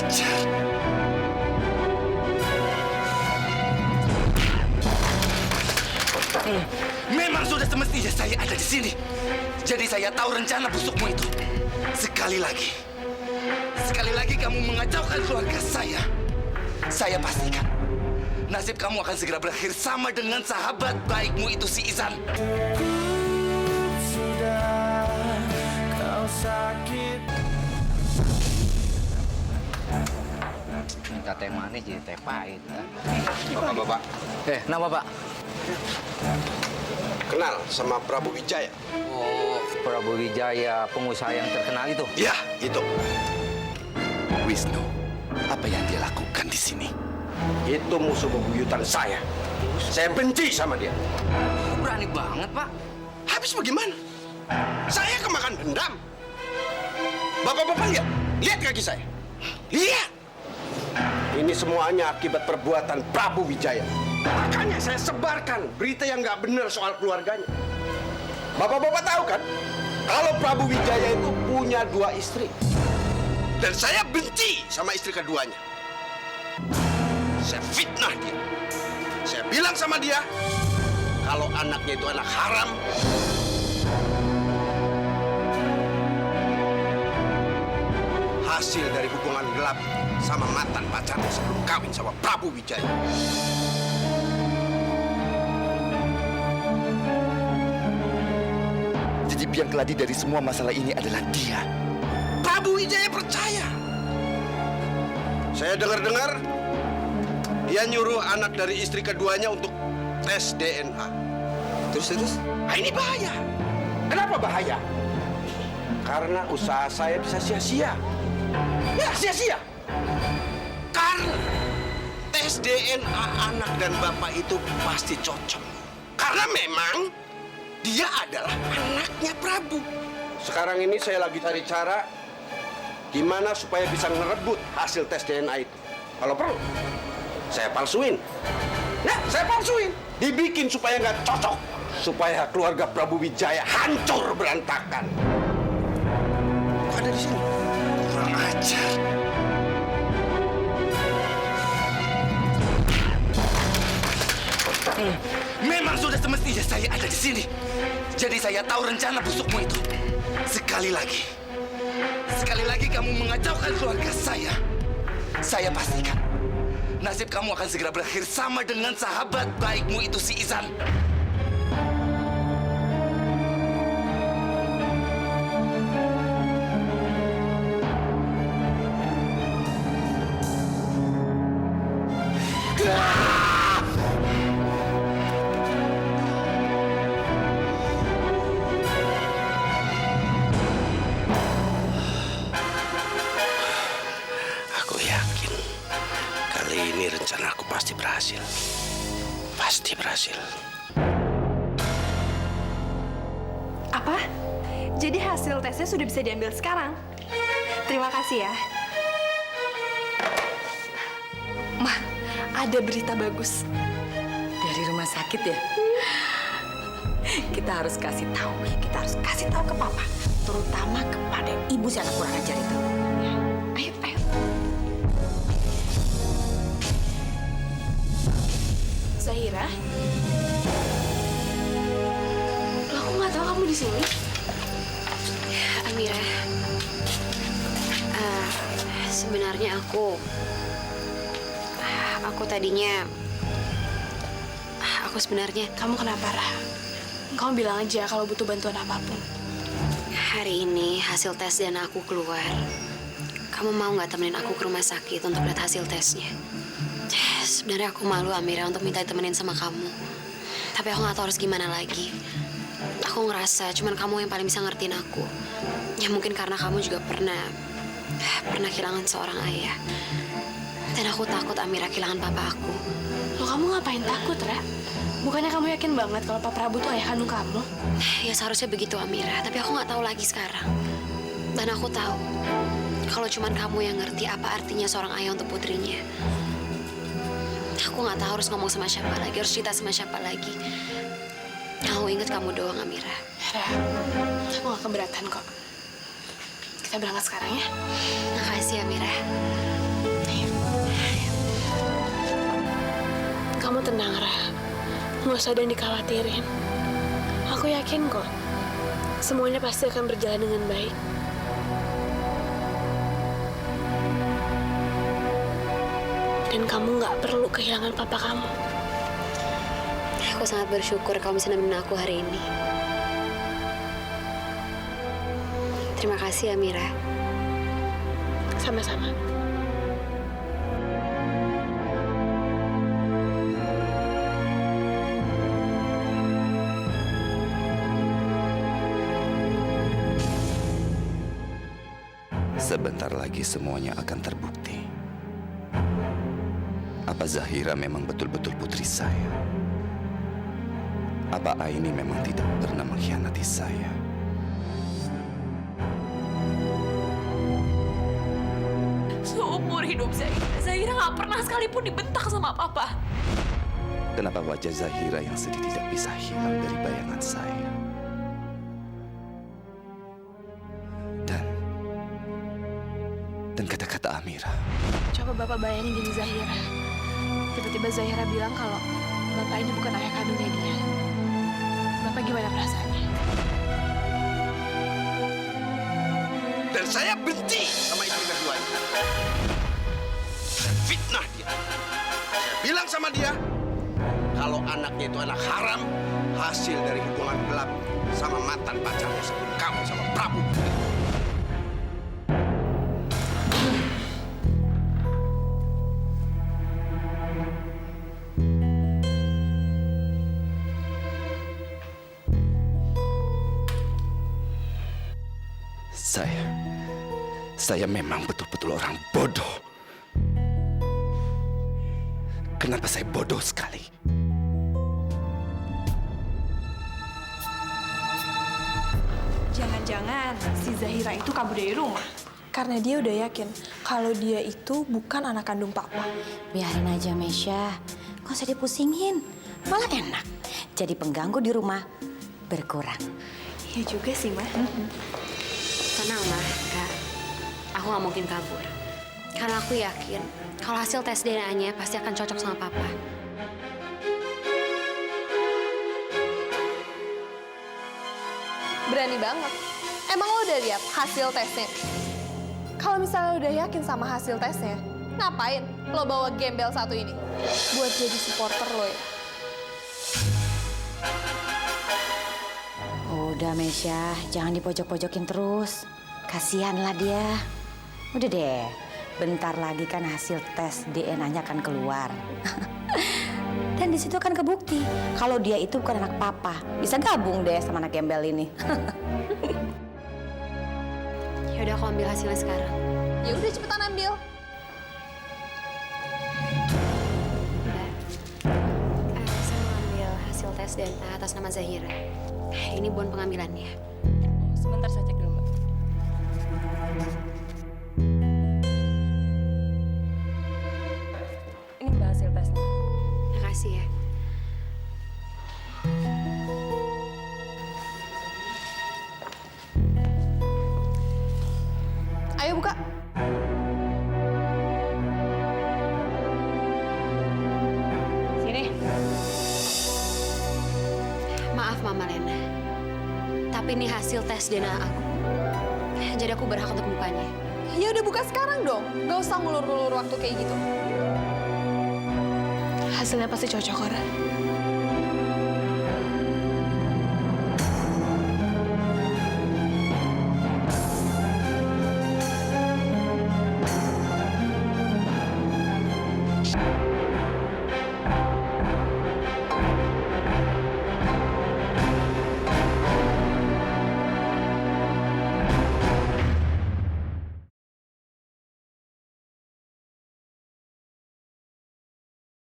ajar. Memang sudah semestinya saya ada di sini. Jadi saya tahu rencana busukmu itu. Sekali lagi kamu mengacaukan keluarga saya pastikan nasib kamu akan segera berakhir sama dengan sahabat baikmu itu si Ihsan. Sudah kau sakit. Minta teh manis jadi teh pahit. Bapak, Kenapa, Pak? kenal sama Prabu Wijaya? Oh, Prabu Wijaya, pengusaha yang terkenal itu. Ya, itu. Wisnu, apa yang dia lakukan di sini? Itu musuh bebuyutan saya. Saya benci sama dia. Berani banget, Pak. Habis bagaimana? Saya kemakan dendam. Bapak-bapak lihat kaki saya. Lihat. Ini semuanya akibat perbuatan Prabu Wijaya. Makanya saya sebarkan berita yang nggak benar soal keluarganya. Bapak-bapak tahu kan, kalau Prabu Wijaya itu punya 2 istri. Dan saya benci sama istri keduanya. Saya fitnah dia. Saya bilang sama dia, kalau anaknya itu anak haram, hasil dari hubungan gelap sama mantan pacarnya sebelum kawin sama Prabu Wijaya. Jadi biang keladi dari semua masalah ini adalah dia. Prabu Wijaya percaya. Saya dengar-dengar dia nyuruh anak dari istri keduanya untuk tes DNA. Terus? Nah, ini bahaya. Kenapa bahaya? Karena usaha saya bisa sia-sia. Ya, sia-sia. Karena tes DNA anak dan bapak itu pasti cocok. Karena memang dia adalah anaknya Prabu. Sekarang ini saya lagi cari cara gimana supaya bisa ngerebut hasil tes DNA itu. Kalau perlu, saya palsuin. Ya, saya palsuin. Dibikin supaya nggak cocok. Supaya keluarga Prabu Wijaya hancur berantakan. Kok ada di sini? Kurang ajar. Memang sudah semestinya saya ada di sini. Jadi saya tahu rencana busukmu itu. Sekali lagi kamu mengacaukan keluarga saya pastikan nasib kamu akan segera berakhir sama dengan sahabat baikmu itu si Ihsan. Aku yakin kali ini rencana aku pasti berhasil. Pasti berhasil. Apa? Jadi hasil tesnya sudah bisa diambil sekarang? Terima kasih ya. Ma, ada berita bagus. Dari rumah sakit ya? Kita harus kasih tahu ke papa, terutama kepada ibu si anak kurang ajar itu. Ayo. Zahira? Loh, aku nggak tahu kamu di sini. Amira, sebenarnya aku sebenarnya Kamu kenapa, Rah? Kamu bilang aja kalau butuh bantuan apapun. hari ini hasil tes dan aku keluar. Kamu mau nggak temenin aku ke rumah sakit untuk lihat hasil tesnya? Sebenarnya aku malu Amira untuk minta ditemenin sama kamu. Tapi aku nggak tahu harus gimana lagi. Aku ngerasa cuman kamu yang paling bisa ngertiin aku. Ya mungkin karena kamu juga pernah kehilangan seorang ayah. Dan aku takut Amira kehilangan papa aku. Loh, kamu ngapain takut, Ra? Bukannya kamu yakin banget kalau Pak Prabu tuh ayah kandung kamu? Ya seharusnya begitu Amira, tapi aku nggak tahu lagi sekarang. Dan aku tahu kalau cuman kamu yang ngerti apa artinya seorang ayah untuk putrinya. Aku nggak tahu harus ngomong sama siapa lagi, harus cerita sama siapa lagi. Aku ingat kamu doang Amira. Ra, aku nggak keberatan kok. Kita berangkat sekarang ya. Makasih Amira. Nggak usah ada yang dikhawatirin. Aku yakin kok, semuanya pasti akan berjalan dengan baik. Dan kamu nggak perlu kehilangan papa kamu. Aku sangat bersyukur kamu bisa nemenin aku hari ini. Terima kasih, Amira. Sama-sama. Sebentar lagi semuanya akan terbukti. Apa Zahira memang betul-betul putri saya? Apa Aini memang tidak pernah mengkhianati saya? Seumur hidup Zahira nggak pernah sekalipun dibentak sama papa. Kenapa wajah Zahira yang sedih tidak bisa hilang dari bayangan saya? Dan kata-kata Amira. Coba Bapak bayangin gini Zahira. Tiba-tiba Zahira bilang kalau Bapak ini bukan ayah kandungnya dia. Bapak gimana perasaannya? Dan saya benci sama istri keduanya. Dan fitnah dia. Saya bilang sama dia, kalau anaknya itu anak haram, hasil dari hubungan gelap sama mantan pacarnya sebelum kamu sama Prabu. Saya memang betul-betul orang bodoh. Kenapa saya bodoh sekali? Jangan-jangan si Zahira itu kabur dari rumah. Karena dia udah yakin kalau dia itu bukan anak kandung papa. Biarin aja, Mesya. Nggak usah dipusingin. Malah enak. Jadi pengganggu di rumah berkurang. Iya juga sih, Ma. Tenang, Ma. Kak. Aku nggak mungkin kabur. Karena aku yakin kalau hasil tes DNA-nya pasti akan cocok sama papa. Berani banget. Emang lo udah lihat hasil tesnya? Kalau misalnya lo udah yakin sama hasil tesnya, ngapain lo bawa gembel satu ini? Buat jadi supporter lo ya? Udah, Mesya. Jangan dipojok-pojokin terus. Kasihanlah dia. Udah deh. Bentar lagi kan hasil tes DNA-nya akan keluar. Dan di situ akan kebukti kalau dia itu bukan anak papa. Bisa gabung deh sama anak gembel ini. Ya udah, aku ambil hasilnya sekarang. Ya udah cepetan ambil. Mbak, saya mau ambil hasil tes DNA atas nama Zahira. Ini bon pengambilannya. Sebentar saya cek dulu, Mbak. Ini Mbak hasil tesnya. Makasih ya. Ayo buka. Sini. Maaf Mama Lena. Tapi ini hasil tes DNA aku. Jadi aku berhak untuk bukanya. Ya udah buka sekarang dong. Gak usah ngulur-ngulur waktu kayak gitu. Hasilnya pasti cocok, Cora.